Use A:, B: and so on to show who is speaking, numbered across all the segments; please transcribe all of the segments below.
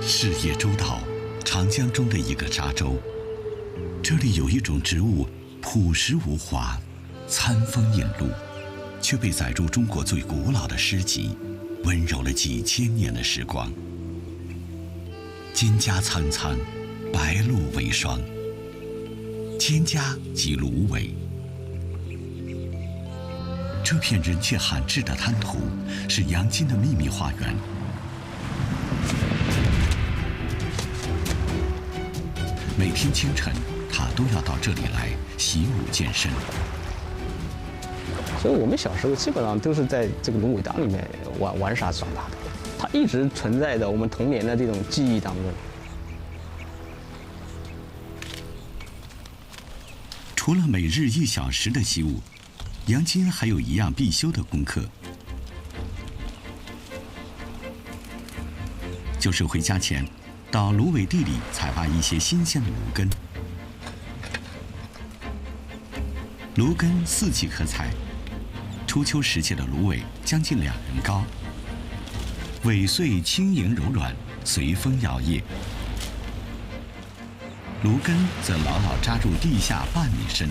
A: 事业周岛，长江中的一个沙洲。这里有一种植物，朴实无华，餐风饮露，却被载入中国最古老的诗集，温柔了几千年的时光。蒹葭苍苍，白露为霜。蒹葭即芦苇。这片人迹罕至的滩涂，是杨金的秘密花园。每天清晨，他都要到这里来习武健身。
B: 所以我们小时候基本上都是在这个芦苇荡里面玩耍长大的，它一直存在着我们童年的这种记忆当中。
A: 除了每日1小时的习武，杨金还有一样必修的功课，就是回家前到芦苇地里采挖一些新鲜的芦根。芦根4季可采，初秋时节的芦苇将近2人高，苇穗轻盈柔软，随风摇曳。芦根则牢牢扎入地下半米深。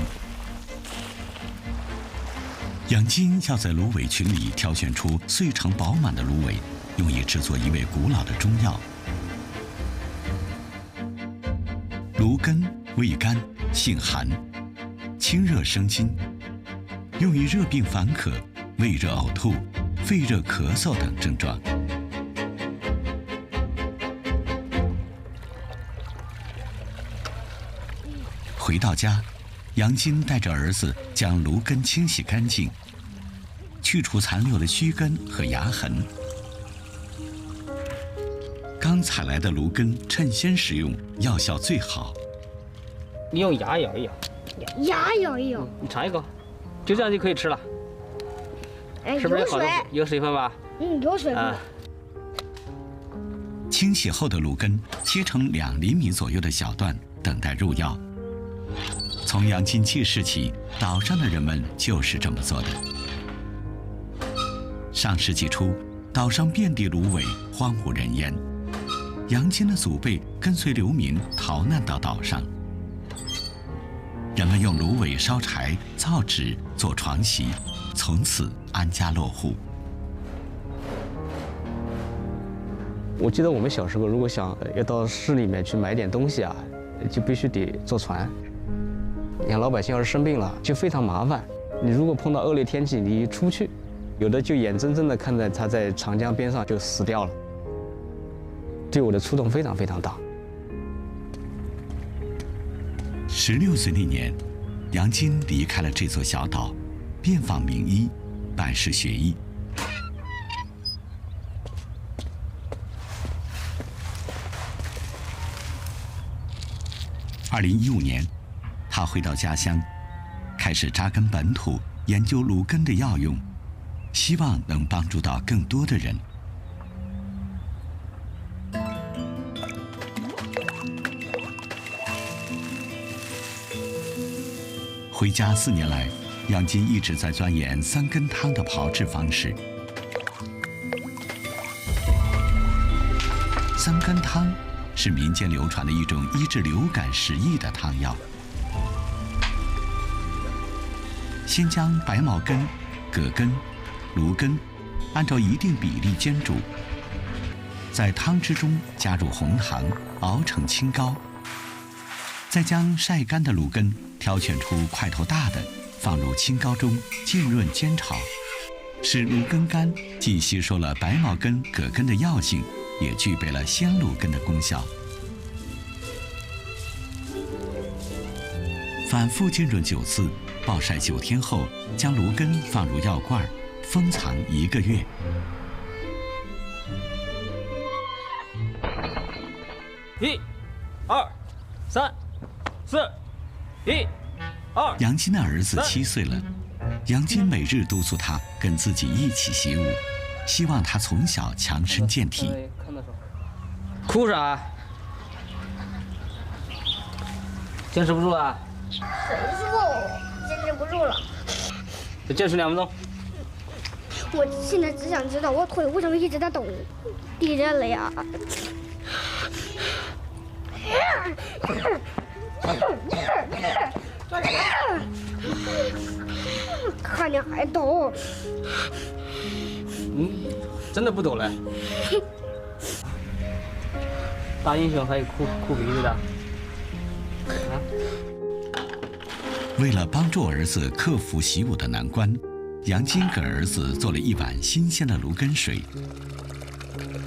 A: 杨金要在芦苇群里挑选出穗成饱满的芦苇，用以制作一味古老的中药。芦根味甘性寒，清热生津，用于热病烦渴、胃热呕吐、肺热咳嗽等症状。回到家，杨金带着儿子将芦根清洗干净，去除残留的须根和芽痕。刚采来的芦根趁鲜食用，药效最好。
B: 你用牙咬一咬，
C: 牙咬一咬，
B: 你尝一口，就这样就可以吃了。
C: 哎，
B: 是不是
C: 有水？
B: 有水分吧？
C: 有水分。
A: 清洗后的芦根切成2厘米左右的小段，等待入药。从杨金记事起，岛上的人们就是这么做的。上世纪初，岛上遍地芦苇，荒无人烟。杨金的祖辈跟随流民逃难到岛上，人们用芦苇烧柴、造纸、做床席，从此安家落户。
B: 我记得我们小时候，如果想要到市里面去买点东西啊，就必须得坐船。你看老百姓要是生病了，就非常麻烦。你如果碰到恶劣天气，你一出去，有的就眼睁睁地看着他在长江边上就死掉了。对我的触动非常非常大。
A: 16岁那年，杨金离开了这座小岛，遍访名医，拜师学艺。2015年，他回到家乡，开始扎根本土，研究芦根的药用，希望能帮助到更多的人。回家4年来，杨金一直在钻研3根汤的炮制方式。3根汤是民间流传的一种医治流感食疫的汤药。先将白茅根、葛根、芦根按照一定比例煎煮，在汤汁中加入红糖，熬成清膏。再将晒干的芦根挑选出块头大的，放入清膏中浸润煎炒，使芦根干既吸收了白茅根、葛根的药性，也具备了鲜芦根的功效。反复浸润9次，暴晒9天后，将芦根放入药罐，封藏1个月。
B: 1、2、3、4、1、2。
A: 杨金的儿子7岁了，杨金每日督促他跟自己一起习武，希望他从小强身健体。
B: 哭啥？坚持不住了？
C: 谁说坚持不住了？
B: 再坚持2分钟。
C: 我现在只想知道我腿为什么一直在抖，地震了呀？看见还抖。
B: 真的不抖了。大英雄还有哭鼻子的。
A: 为了帮助儿子克服习武的难关，杨金给儿子做了一碗新鲜的芦根水。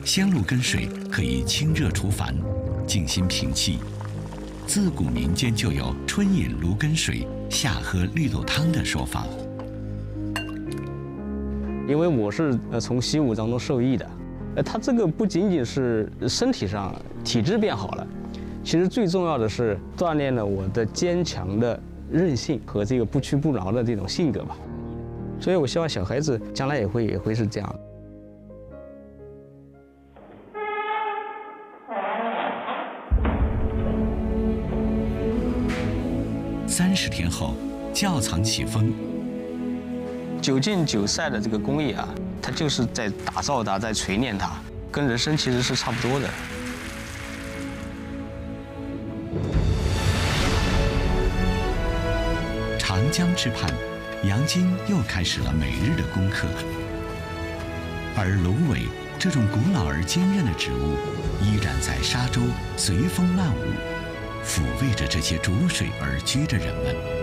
A: 鲜芦根水可以清热除烦、静心平气。自古民间就有“春饮芦根水，夏喝绿豆汤”的说法。
B: 因为我是从习武当中受益的，它这个不仅仅是身体上体质变好了，其实最重要的是锻炼了我的坚强的韧性和这个不屈不挠的这种性格吧。所以我希望小孩子将来也会是这样。
A: 30天后，窖藏起风。
B: 9浸9晒的这个工艺啊，它就是在打造它，在锤炼它，跟人生其实是差不多的。
A: 长江之畔，杨金又开始了每日的功课。而芦苇这种古老而坚韧的植物，依然在沙洲随风漫舞，抚慰着这些逐水而居的人们。